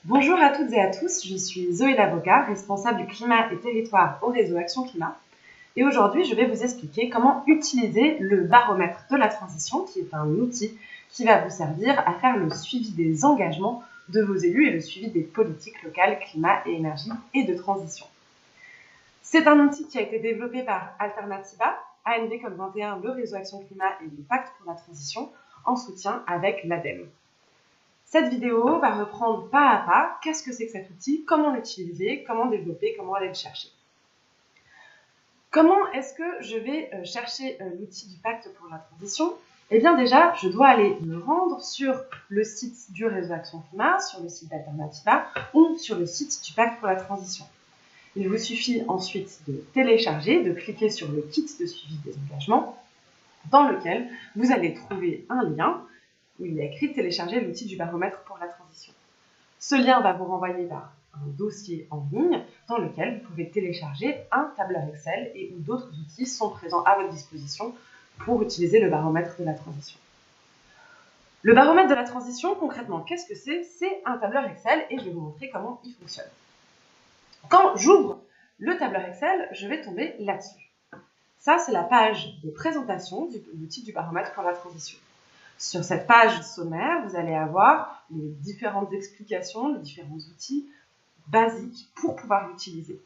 Bonjour à toutes et à tous, je suis Zoé Lavocat, responsable climat et territoire au réseau Action Climat. Et aujourd'hui, je vais vous expliquer comment utiliser le baromètre de la transition, qui est un outil qui va vous servir à faire le suivi des engagements de vos élus et le suivi des politiques locales, climat et énergie et de transition. C'est un outil qui a été développé par Alternativa, ANV comme 21, le réseau Action Climat et le Pacte pour la transition, en soutien avec l'ADEME. Cette vidéo va reprendre pas à pas qu'est-ce que c'est que cet outil, comment l'utiliser, comment développer, comment aller le chercher. Comment est-ce que je vais chercher l'outil du Pacte pour la transition ? Eh bien déjà, je dois aller me rendre sur le site du réseau Action Climat, sur le site d'Alternativa ou sur le site du Pacte pour la transition. Il vous suffit ensuite de télécharger, de cliquer sur le kit de suivi des engagements, dans lequel vous allez trouver un lien où il est écrit « Télécharger l'outil du baromètre pour la transition ». Ce lien va vous renvoyer vers un dossier en ligne dans lequel vous pouvez télécharger un tableur Excel et où d'autres outils sont présents à votre disposition pour utiliser le baromètre de la transition. Le baromètre de la transition, concrètement, qu'est-ce que c'est ? C'est un tableur Excel et je vais vous montrer comment il fonctionne. Quand j'ouvre le tableur Excel, je vais tomber là-dessus. Ça, c'est la page de présentation de l'outil du baromètre pour la transition. Sur cette page sommaire, vous allez avoir les différentes explications, les différents outils basiques pour pouvoir l'utiliser.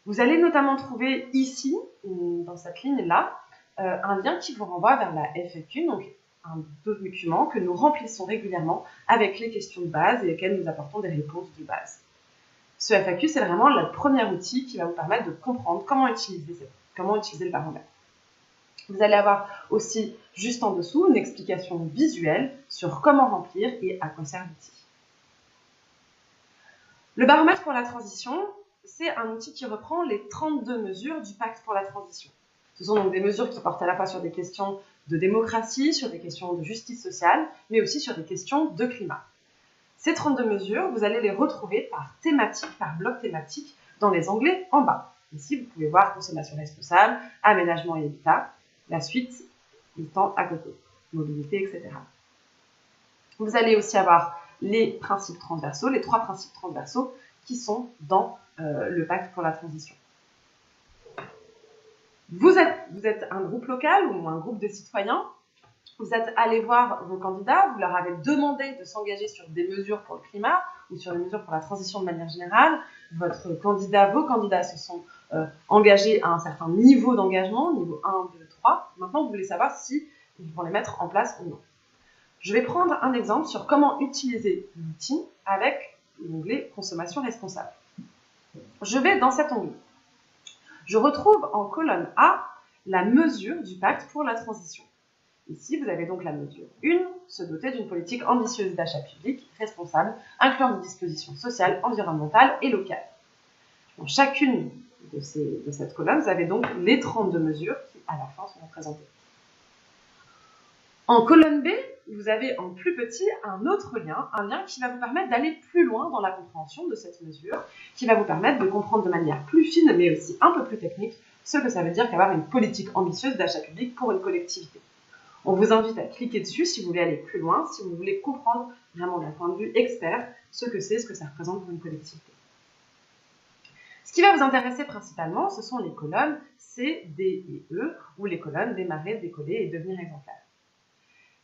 Vous allez notamment trouver ici, dans cette ligne-là, un lien qui vous renvoie vers la FAQ, donc un document que nous remplissons régulièrement avec les questions de base et auxquelles nous apportons des réponses de base. Ce FAQ, c'est vraiment le premier outil qui va vous permettre de comprendre comment utiliser le baromètre. Vous allez avoir aussi, juste en dessous, une explication visuelle sur comment remplir et à quoi sert l'outil. Le baromètre pour la transition, c'est un outil qui reprend les 32 mesures du Pacte pour la transition. Ce sont donc des mesures qui portent à la fois sur des questions de démocratie, sur des questions de justice sociale, mais aussi sur des questions de climat. Ces 32 mesures, vous allez les retrouver par thématique, par bloc thématique, dans les onglets en bas. Ici, vous pouvez voir consommation responsable, aménagement et habitat. La suite étant à côté, mobilité, etc. Vous allez aussi avoir les principes transversaux, les 3 principes transversaux qui sont dans le Pacte pour la transition. Vous êtes un groupe local ou un groupe de citoyens, vous êtes allé voir vos candidats, vous leur avez demandé de s'engager sur des mesures pour le climat ou sur les mesures pour la transition de manière générale. Vos candidats se sont engagés à un certain niveau d'engagement, niveau 1, 2, 3. Maintenant, vous voulez savoir si ils vont les mettre en place ou non. Je vais prendre un exemple sur comment utiliser l'outil avec l'onglet consommation responsable. Je vais dans cet onglet. Je retrouve en colonne A la mesure du Pacte pour la transition. Ici, vous avez donc la mesure 1, se doter d'une politique ambitieuse d'achat public, responsable, incluant des dispositions sociales, environnementales et locales. Dans chacune de cette colonne, vous avez donc les 32 mesures qui, à la fin, sont représentées. En colonne B, vous avez en plus petit un autre lien, un lien qui va vous permettre d'aller plus loin dans la compréhension de cette mesure, qui va vous permettre de comprendre de manière plus fine, mais aussi un peu plus technique, ce que ça veut dire qu'avoir une politique ambitieuse d'achat public pour une collectivité. On vous invite à cliquer dessus si vous voulez aller plus loin, si vous voulez comprendre vraiment d'un point de vue expert ce que ça représente pour une collectivité. Ce qui va vous intéresser principalement, ce sont les colonnes C, D et E, ou les colonnes démarrer, décoller et devenir exemplaire.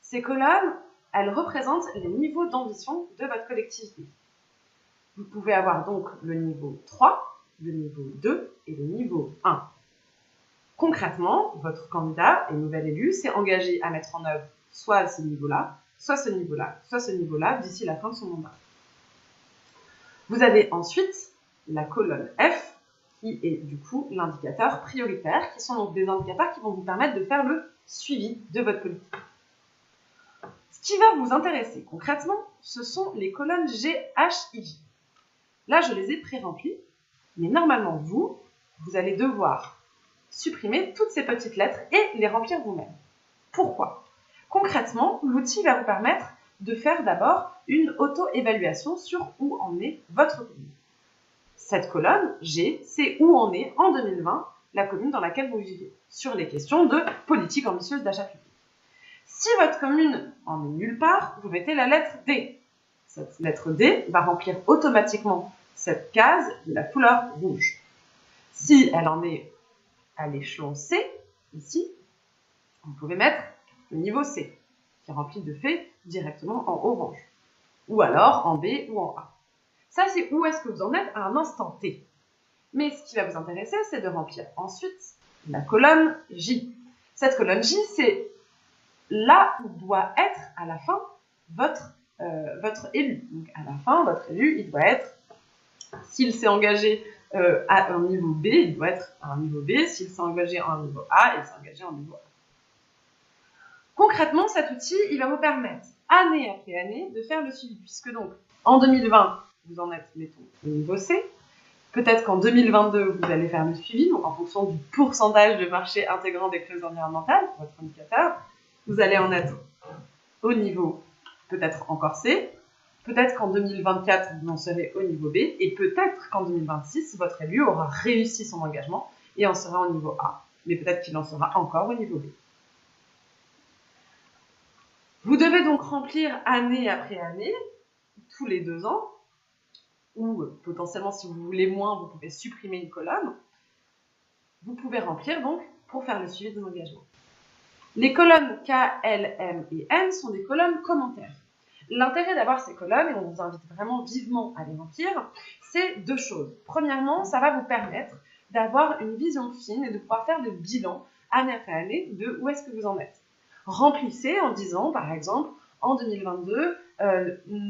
Ces colonnes, elles représentent les niveaux d'ambition de votre collectivité. Vous pouvez avoir donc le niveau 3, le niveau 2 et le niveau 1. Concrètement, votre candidat et nouvel élu s'est engagé à mettre en œuvre soit ce niveau-là, soit ce niveau-là, soit ce niveau-là d'ici la fin de son mandat. Vous avez ensuite la colonne F, qui est du coup l'indicateur prioritaire, qui sont donc des indicateurs qui vont vous permettre de faire le suivi de votre politique. Ce qui va vous intéresser concrètement, ce sont les colonnes G, H, I, J. Là, je les ai pré-remplies, mais normalement, vous allez devoir supprimer toutes ces petites lettres et les remplir vous-même. Pourquoi ? Concrètement, l'outil va vous permettre de faire d'abord une auto-évaluation sur où en est votre commune. Cette colonne G, c'est où en est en 2020 la commune dans laquelle vous vivez, sur les questions de politique ambitieuse d'achat public. Si votre commune en est nulle part, vous mettez la lettre D. cette lettre D va remplir automatiquement cette case de la couleur rouge. Si elle en est à l'échelon C, ici, vous pouvez mettre le niveau C, qui remplit de fait directement en orange, ou alors en B ou en A. Ça, c'est où est-ce que vous en êtes à un instant T. Mais ce qui va vous intéresser, c'est de remplir ensuite la colonne J. Cette colonne J, c'est là où doit être à la fin votre élu. Donc à la fin, votre élu, il doit être, s'il s'est engagé à un niveau B, il doit être à un niveau B. S'il s'est engagé à un niveau A, il s'est engagé à un niveau A. Concrètement, cet outil, il va vous permettre, année après année, de faire le suivi. Puisque donc, en 2020, vous en êtes, mettons, au niveau C. Peut-être qu'en 2022, vous allez faire le suivi, donc en fonction du pourcentage de marché intégrant des clauses environnementales, votre indicateur, vous allez en être au niveau peut-être encore C, peut-être qu'en 2024, vous en serez au niveau B, et peut-être qu'en 2026, votre élu aura réussi son engagement et en sera au niveau A, mais peut-être qu'il en sera encore au niveau B. Vous devez donc remplir année après année, tous les 2 ans, ou potentiellement si vous voulez moins, vous pouvez supprimer une colonne. Vous pouvez remplir donc pour faire le suivi de vos engagements. Les colonnes K, L, M et N sont des colonnes commentaires. L'intérêt d'avoir ces colonnes, et on vous invite vraiment vivement à les remplir, c'est 2 choses. Premièrement, ça va vous permettre d'avoir une vision fine et de pouvoir faire le bilan année après année de où est-ce que vous en êtes. Remplissez en disant, par exemple, en 2022,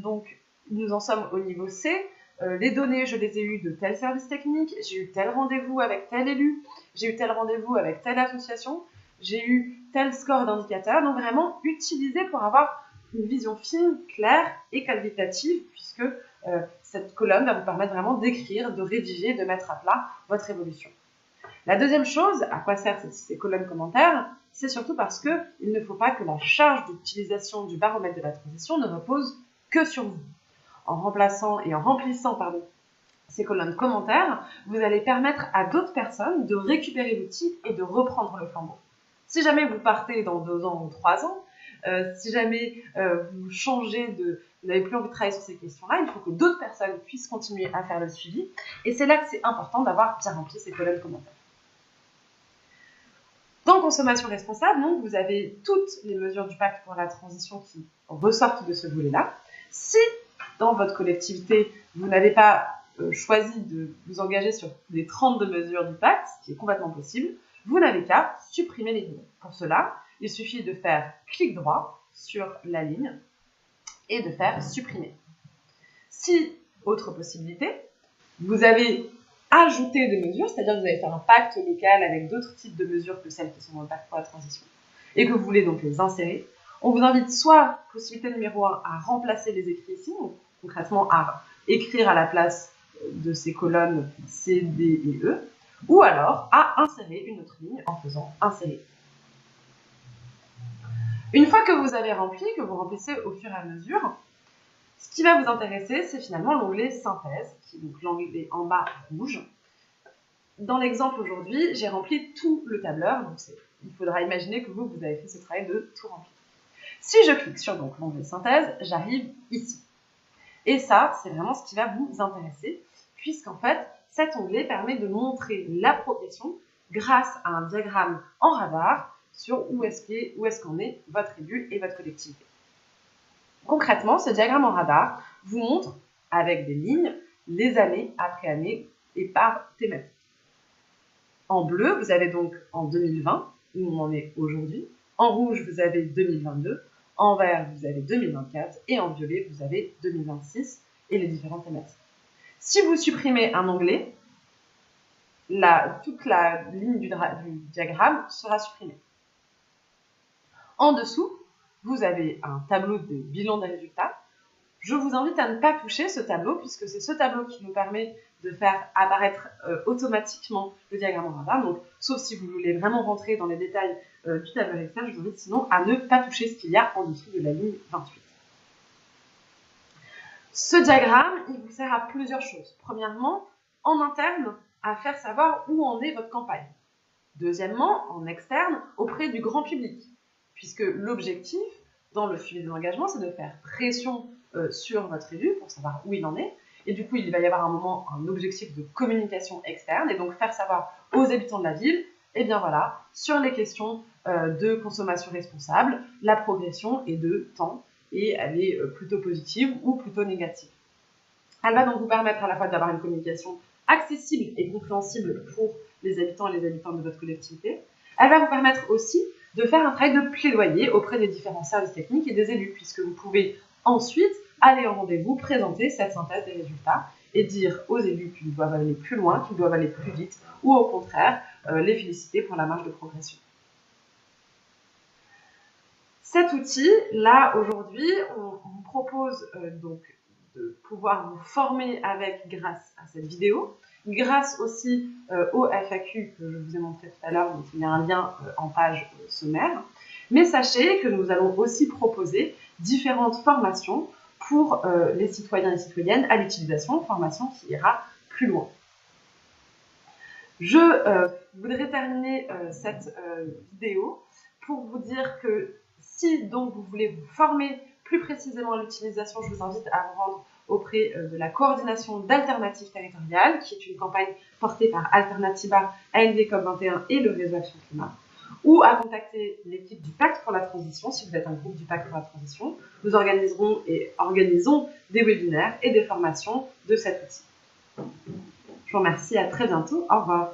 donc nous en sommes au niveau C, les données, je les ai eues de tel service technique, j'ai eu tel rendez-vous avec tel élu, j'ai eu tel rendez-vous avec telle association, j'ai eu tel score d'indicateur. Donc vraiment, utilisez pour avoir une vision fine, claire et qualitative, puisque cette colonne va vous permettre vraiment d'écrire, de rédiger, de mettre à plat votre évolution. La deuxième chose, à quoi servent ces colonnes commentaires, c'est surtout parce qu'il ne faut pas que la charge d'utilisation du baromètre de la transition ne repose que sur vous. En remplissant ces colonnes commentaires, vous allez permettre à d'autres personnes de récupérer l'outil et de reprendre le flambeau. Si jamais vous partez dans 2 ans ou 3 ans, si jamais vous changez vous n'avez plus envie de travailler sur ces questions-là, il faut que d'autres personnes puissent continuer à faire le suivi. Et c'est là que c'est important d'avoir bien rempli ces colonnes commentaires. Dans consommation responsable, donc, vous avez toutes les mesures du pacte pour la transition qui ressortent de ce volet-là. Si dans votre collectivité, vous n'avez pas choisi de vous engager sur les 32 mesures du pacte, ce qui est complètement possible, vous n'avez qu'à supprimer les lignes. Pour cela, il suffit de faire clic droit sur la ligne et de faire supprimer. Si, autre possibilité, vous avez ajouté des mesures, c'est-à-dire que vous allez faire un pacte local avec d'autres types de mesures que celles qui sont dans le pacte pour la transition, et que vous voulez donc les insérer, on vous invite soit, possibilité numéro 1, à remplacer les écrits ici, donc concrètement à écrire à la place de ces colonnes C, D et E, ou alors à insérer une autre ligne en faisant insérer. Une fois que vous avez rempli, que vous remplissez au fur et à mesure, ce qui va vous intéresser, c'est finalement l'onglet synthèse, qui est donc l'onglet en bas rouge. Dans l'exemple aujourd'hui, j'ai rempli tout le tableur, donc il faudra imaginer que vous avez fait ce travail de tout remplir. Si je clique sur l'onglet synthèse, j'arrive ici. Et ça, c'est vraiment ce qui va vous intéresser, puisqu'en fait, cet onglet permet de montrer la progression grâce à un diagramme en radar sur où est-ce qu'en est votre élu et votre collectivité. Concrètement, ce diagramme en radar vous montre, avec des lignes, les années après année et par thématique. En bleu, vous avez donc en 2020, où on en est aujourd'hui. En rouge, vous avez 2022. En vert, vous avez 2024. Et en violet, vous avez 2026 et les différentes thématiques. Si vous supprimez un onglet, toute la ligne du diagramme sera supprimée. En dessous, vous avez un tableau de bilan des résultats. Je vous invite à ne pas toucher ce tableau, puisque c'est ce tableau qui nous permet de faire apparaître automatiquement le diagramme en radar. Donc, sauf si vous voulez vraiment rentrer dans les détails du tableau Excel, je vous invite sinon à ne pas toucher ce qu'il y a en dessous de la ligne 28. Ce diagramme, il vous sert à plusieurs choses. Premièrement, en interne, à faire savoir où en est votre campagne. Deuxièmement, en externe, auprès du grand public, puisque l'objectif, dans le suivi des engagements, c'est de faire pression sur votre élu pour savoir où il en est. Et du coup, il va y avoir un moment, un objectif de communication externe, et donc faire savoir aux habitants de la ville, et bien voilà, sur les questions de consommation responsable, la progression est de temps, et elle est plutôt positive ou plutôt négative. Elle va donc vous permettre à la fois d'avoir une communication accessible et compréhensible pour les habitants et les habitantes de votre collectivité. Elle va vous permettre aussi de faire un travail de plaidoyer auprès des différents services techniques et des élus, puisque vous pouvez ensuite aller au rendez-vous, présenter cette synthèse des résultats et dire aux élus qu'ils doivent aller plus loin, qu'ils doivent aller plus vite, ou au contraire, les féliciter pour la marge de progression. Cet outil, là, aujourd'hui, on vous propose donc de pouvoir vous former avec grâce à cette vidéo, grâce aussi au FAQ que je vous ai montré tout à l'heure, donc il y a un lien en page sommaire. Mais sachez que nous allons aussi proposer différentes formations pour les citoyens et citoyennes à l'utilisation, formation qui ira plus loin. Je voudrais terminer cette vidéo pour vous dire que si donc vous voulez vous former plus précisément à l'utilisation, je vous invite à vous rendre auprès de la coordination d'Alternatives Territoriales, qui est une campagne portée par Alternativa, ANV COP21 et le réseau Action Climat, ou à contacter l'équipe du Pacte pour la Transition, si vous êtes un groupe du Pacte pour la Transition. Nous organiserons et organisons des webinaires et des formations de cet outil. Je vous remercie, à très bientôt, au revoir.